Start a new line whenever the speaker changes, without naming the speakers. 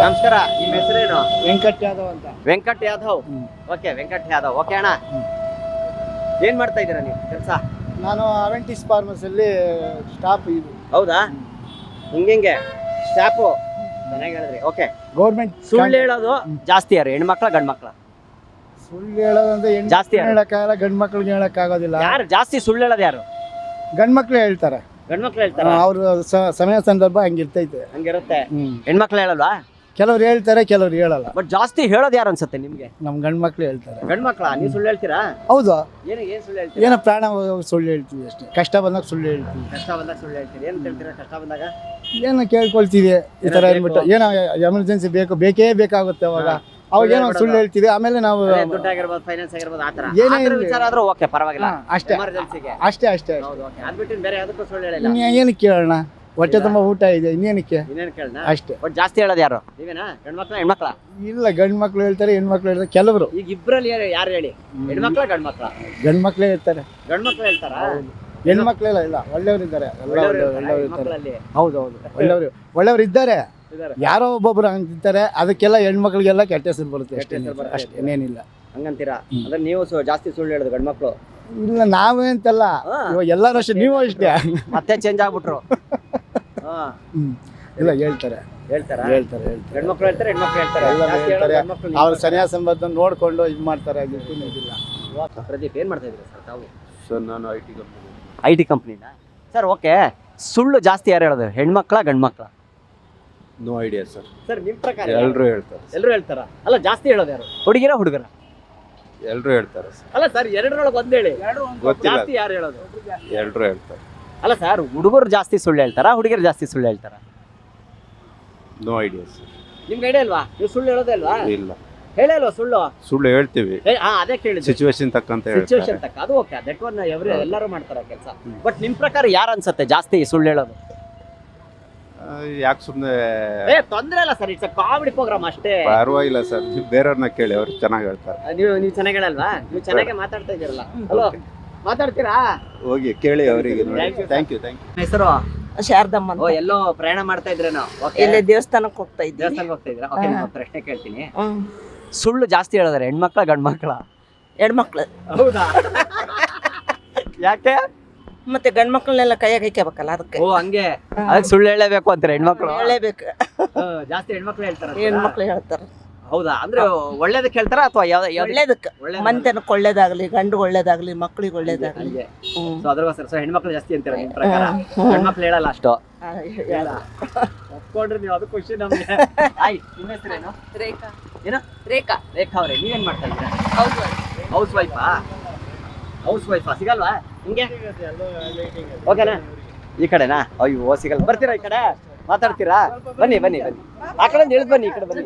ನಮಸ್ಕಾರ. ನಿಮ್ಮ ಹೆಸರೇನು?
ವೆಂಕಟ್ ಯಾದವ್ ಅಂತ.
ವೆಂಕಟ್ ಯಾದವ್. ಓಕೆ, ವೆಂಕಟ್ ಯಾದವ್. ಓಕೆ ಅಣ್ಣ, ಏನ್ ಮಾಡ್ತಾ ಇದ್ದೀರಾ ನೀವು ಕೆಲಸ?
ನಾನು ಅವೆಂಟಿಸ್ ಫಾರ್ಮಸ್ ಅಲ್ಲಿ ಸ್ಟಾಫ್. ಇದು
ಹೌದಾ? ಹಿಂಗೆ ಸ್ಟಾಫು ಚೆನ್ನಾಗಿ ಹೇಳಿದ್ರಿ. Okay,
government.
ಸುಳ್ಳು ಹೇಳೋದು ಜಾಸ್ತಿ ಯಾರು, ಹೆಣ್ಮಕ್ಳ ಗಂಡ್ ಮಕ್ಳ?
ಸುಳ್ಳು ಹೇಳೋದಂದ್ರೆ
ಜಾಸ್ತಿ
ಹೇಳಕ್ಕಾಗಲ್ಲ, ಗಂಡ್ ಮಕ್ಳಿಗೆ ಹೇಳಕ್ ಆಗೋದಿಲ್ಲ.
ಯಾರು ಜಾಸ್ತಿ ಸುಳ್ಳು ಹೇಳೋದು? ಯಾರು?
ಗಂಡ್ ಮಕ್ಳು ಹೇಳ್ತಾರೆ.
ಗಂಡ್ ಮಕ್ಳು ಹೇಳ್ತಾರ?
ಅವ್ರ ಸಮಯ ಸಂದರ್ಭ ಹಂಗಿರ್ತೈತೆ.
ಹಂಗಿರುತ್ತೆ. ಹೆಣ್ಮಕ್ಳು ಹೇಳಲ್ವಾ?
ಕೆಲವ್ರು ಹೇಳ್ತಾರೆ, ಕೆಲವ್ರು ಹೇಳಲ್ಲ.
ಬಟ್ ಜಾಸ್ತಿ ಹೇಳೋದು ಯಾರು ಅನ್ಸುತ್ತೆ ನಿಮ್ಗೆ?
ನಮ್ ಗಂಡ್ ಮಕ್ಳು ಹೇಳ್ತಾರೆ.
ಗಂಡ್ ಮಕ್ಳ? ನೀವು ಸುಳ್ಳು ಹೇಳ್ತೀರಾ?
ಹೌದು.
ಏನ್ ಸುಳ್ಳು ಹೇಳ್ತೀರಾ?
ಏನೋ ಪ್ರಾಣ ಸುಳ್ಳು ಹೇಳ್ತೀವಿ ಅಷ್ಟೇ. ಕಷ್ಟ ಬಂದಾಗ ಸುಳ್ಳು ಹೇಳ್ತೀವಿ.
ಕಷ್ಟ ಬಂದಾಗ ಸುಳ್ಳು ಹೇಳ್ತೀರಿ. ಏನ್ ಹೇಳ್ತೀರಾ ಕಷ್ಟ ಬಂದಾಗ?
ಏನೋ ಕೇಳ್ಕೊಳ್ತೀವಿ ಈ ತರ ಹೇಳ್ಬಿಟ್ಟು. ಏನೋ ಎಮರ್ಜೆನ್ಸಿ ಬೇಕೇ ಬೇಕಾಗುತ್ತೆ ಅವಾಗ ಏನೋ ಸುಳ್ಳು ಹೇಳ್ತೀವಿ. ಆಮೇಲೆ ನಾವು
ದುಡ್ಡು ಆಗಿರ್ಬೋದು, ಫೈನಾನ್ಸ್ ಆಗಿರ್ಬೋದು, ಆತರ
ಏನೇ
ವಿಚಾರ ಆದ್ರೂ ಓಕೆ, ಪರವಾಗಿಲ್ಲ.
ಅಷ್ಟೇ,
ಎಮರ್ಜೆನ್ಸಿಗೆ
ಅಷ್ಟೇ.
ಹೌದು, ಓಕೆ. ಅದ್ಬಿಟ್ಟು ಬೇರೆ ಯಾವುದಕ್ಕೂ ಸುಳ್ಳು ಹೇಳಿಲ್ಲ.
ಏನಕ್ಕೆ ಕೇಳೋಣ? ಹೊಟ್ಟೆ ತುಂಬ ಊಟ ಇದೆ, ಇನ್ನೇನಕ್ಕೆ?
ಇನ್ನೇನು ಕೇಳೋಣ?
ಅಷ್ಟೇ.
ಬಟ್ ಜಾಸ್ತಿ ಹೇಳೋದು ಯಾರು? ನೀವೇನಾ? ಗಂಡ್ಮಕ್ಳ ಹೆಣ್ಮಕ್ಳ?
ಇಲ್ಲ, ಗಂಡ್ ಮಕ್ಳು ಹೇಳ್ತಾರೆ, ಹೆಣ್ಮಕ್ಳು ಹೇಳ್ತಾರೆ. ಕೆಲವರು.
ಈಗ ಇಬ್ರಲ್ಲಿ ಯಾರು ಹೇಳಿ? ಹೆಣ್ಮಕ್ಳ ಗಂಡ್ಮಕ್ಳ?
ಗಂಡ್ ಮಕ್ಳೇ ಹೇಳ್ತಾರೆ.
ಗಂಡ್ಮಕ್ಳು ಹೇಳ್ತಾರ?
ಹೆಣ್ಮಕ್ಳೆಲ್ಲ ಇಲ್ಲ, ಒಳ್ಳೆಯವ್ರು ಇದ್ದಾರೆ. ಒಳ್ಳೆಯವ್ರು ಇರ್ತಾರೆ. ಹೌದು, ಒಳ್ಳೆಯವ್ರು ಇದ್ದಾರೆ. ಯಾರೋ ಒಬ್ಬೊಬ್ರು ಹಂಗಿರ್ತಾರೆ. ಅದಕ್ಕೆಲ್ಲ ಹೆಣ್ಮಕ್ಳಿಗೆಲ್ಲ ಕೆಟ್ಟ ಹೆಸರು ಬರುತ್ತೆ ಅಷ್ಟೇ, ಇನ್ನೇನಿಲ್ಲ.
ಹಂಗಂತೀರಾ? ಅಂದ್ರೆ ನೀವು ಜಾಸ್ತಿ ಸುಳ್ಳು ಹೇಳೋದು ಗಂಡ್ಮಕ್ಳು?
ಇಲ್ಲ, ನಾವೇ ಅಂತಲ್ಲ, ಇವಾಗ ಎಲ್ಲರೂ ಅಷ್ಟೇ, ನೀವು ಅಷ್ಟೇ.
ಮತ್ತೆ ಚೇಂಜ್ ಆಗ್ಬಿಟ್ರು.
ಇಲ್ಲ, ಹೇಳ್ತಾರೆ.
ಗಂಡ್ಮಕ್ಳು ಹೇಳ್ತಾರೆ, ಹೆಣ್ಮಕ್ಳು ಹೇಳ್ತಾರೆ.
ಅವ್ರ ಸರಿಯಾದ ಸಂಬಂಧ ನೋಡ್ಕೊಂಡು ಇದು ಮಾಡ್ತಾರೆ. ಅದಕ್ಕೂ ಇದಿಲ್ಲ.
ಪ್ರದೀಪ್, ಏನ್ ಮಾಡ್ತಾ ಇದ್ದೀರಾ ಸರ್ ತಾವು?
ಸರ್, ನಾನು
ಐ ಟಿ ಕಂಪ್ನಿನ ಸರ್. ಓಕೆ, ಸುಳ್ಳು ಜಾಸ್ತಿ ಯಾರು ಹೇಳೋದು, ಹೆಣ್ಮಕ್ಳ ಗಂಡ್ಮಕ್ಳ?
No idea sir.
ಸರ್, ನಿಮ್ ಪ್ರಕಾರ
ಎಲ್ಲರೂ ಹೇಳ್ತಾರೆ.
ಎಲ್ಲರೂ ಹೇಳ್ತಾರ? ಅಲ್ಲ, ಜಾಸ್ತಿ ಹೇಳೋದು ಯಾರು, ಹುಡುಗರ?
ಎಲ್ಲರೂ ಹೇಳ್ತಾರೆ ಸರ್.
ಅಲ್ಲ ಸರ್, ಎರಡರೊಳಗೆ ಒಂದ್ ಹೇಳಿ.
ಗೊತ್ತಿಲ್ಲ.
ಜಾಸ್ತಿ ಯಾರು ಹೇಳೋದು?
ಎಲ್ಲರೂ ಹೇಳ್ತಾರೆ.
ಅಲ್ಲ ಸರ್, ಹುಡುಗರು ಜಾಸ್ತಿ ಸುಳ್ಳು ಹೇಳ್ತಾರ, ಹುಡುಗಿಯರು ಜಾಸ್ತಿ ಸುಳ್ಳು ಹೇಳ್ತಾರ?
No idea sir.
ನಿಮ್ಗೆ ಐಡಿಯಾ ಅಲ್ವಾ? ನೀವು ಸುಳ್ಳು ಹೇಳೋದೇ ಅಲ್ವಾ?
ಇಲ್ಲ,
ಹೇಳಲ್ವಾ ಸುಳ್ಳು?
ಸುಳ್ಳು ಹೇಳ್ತೀವಿ,
ಅದೇ ಕೇಳಿದ್ವಿ.
ಸಿಚುವೇಶನ್ ತಕ್ಕಂತ
ಸಿಚುವೇಶನ್ ತಕ್ಕ, ಅದು ಓಕೆ, ದಟ್ ಒನ್ ಎಲ್ಲರೂ ಮಾಡ್ತಾರ ಕೆಲಸ. ಬಟ್ ನಿಮ್ ಪ್ರಕಾರ ಯಾರು ಅನ್ಸುತ್ತೆ ಜಾಸ್ತಿ ಸುಳ್ಳು ಹೇಳೋದು?
ಯಾಕೆ ಸುಮ್ಮನೆ?
ತೊಂದ್ರೆ ಇಲ್ಲ ಸರ್, ಇಟ್ಸ್ ಕಾಮಿಡಿ ಪ್ರೋಗ್ರಾಮ್ ಅಷ್ಟೇ.
ಪರವಾಗಿಲ್ಲ ಸರ್, ಬೇರೆಯವ್ರನ್ನ ಕೇಳಿ, ಅವ್ರು ಚೆನ್ನಾಗಿ ಹೇಳ್ತಾರೆ.
ನೀವು ಚೆನ್ನಾಗಿ ಹೇಳಲ್ವಾ? ನೀವು ಚೆನ್ನಾಗಿ ಮಾತಾಡ್ತಾ ಇದ್ದೀರಲ್ಲ. ಹಲೋ, ಮಾತಾಡ್ತೀರಾ?
ಹೋಗಿ ಕೇಳಿ ಅವರಿಗೆ. Thank you.
ಹೆಸರು ಶಾರದಮ್ಮ ಅಂತ.
ಎಲ್ಲೋ ಪ್ರಯಾಣ ಮಾಡ್ತಾ ಇದ್ರೇನೋ?
ಇಲ್ಲಿ ದೇವಸ್ಥಾನಕ್ಕೆ ಹೋಗ್ತಾ ಇದ್ದೀವಿ.
ದೇವಸ್ಥಾನಕ್ಕೆ ಹೋಗ್ತಾ ಇದ್ದೀರಾ? ಓಕೆ, ನಿಮ್ಮ ಪ್ರಶ್ನೆ ಕೇಳ್ತೀನಿ. ಸುಳ್ಳು ಜಾಸ್ತಿ ಹೇಳಿದ್ರೆ ಹೆಣ್ಮಕ್ಳ ಗಂಡ್ಮಕ್ಳ?
ಹೆಣ್ಮಕ್ಳು.
ಹೌದಾ? ಯಾಕೆ?
ಮತ್ತೆ ಗಂಡ್ಮಕ್ಳನ್ನೆಲ್ಲ ಕೈಯಾಗ ಹಾಕ್ಯಬೇಕಲ್ಲ, ಅದಕ್ಕೆ.
ಓ, ಹಂಗೆ. ಅದಕ್ಕೆ ಸುಳ್ಳು ಹೇಳಬೇಕು ಅಂತಾರೆ ಹೆಣ್ಮಕ್ಳು?
ಹೇಳಬೇಕು.
ಜಾಸ್ತಿ ಹೆಣ್ಮಕ್ಳು ಹೇಳ್ತಾರೆ.
ಹೆಣ್ಮಕ್ಳು ಹೇಳ್ತಾರೆ.
ಹೌದಾ? ಅಂದ್ರೆ ಒಳ್ಳೇದಕ್ಕೆ ಹೇಳ್ತಾರ ಅಥವಾ
ಒಳ್ಳೇದಕ್ಕೆ? ಮಂತನಕ್ಕೆ ಒಳ್ಳೇದಾಗ್ಲಿ, ಗಂಡು ಒಳ್ಳೇದಾಗ್ಲಿ, ಮಕ್ಳಿಗೆ ಒಳ್ಳೇದಾಗ್ಲಿ.
ಅದಕ್ಕೋಸ್ಕರ ಹೆಣ್ಮಕ್ಳು ಜಾಸ್ತಿ ಅಂತೀರ ನಿಮ್ ಪ್ರಕಾರ? ಹೆಣ್ಮಕ್ಳು ಹೇಳಲ್ಲ ಅಷ್ಟು? ಒಪ್ಕೊಂಡ್ರಿ ನೀವು, ಅದು ಖುಷಿ ನಮ್ಗೆ. ಆಯ್ತು, ನಿಮ್ಮ ಹೆಸರೇನು?
ರೇಖಾ.
ಏನು?
ರೇಖಾ.
ರೇಖಾ ಅವ್ರೆ, ನೀವೇನ್ ಮಾಡ್ತಾ ಇದ್ದೀರಾ? ಹೌಸ್ ವೈಫಾ? ಸಿಗಲ್ವಾ ಹಿಂಗೆ? ಓಕೆನಾ? ಈ ಕಡೆನಾ? ಅಯ್ಯೋ, ಸಿಗಲ್ಲ. ಬರ್ತೀರಾ ಈ ಕಡೆ? ಮಾತಾಡ್ತೀರಾ? ಬನ್ನಿ. ಆ ಕಡೆ ಇಳಿದು ಬನ್ನಿ, ಈ ಕಡೆ ಬನ್ನಿ.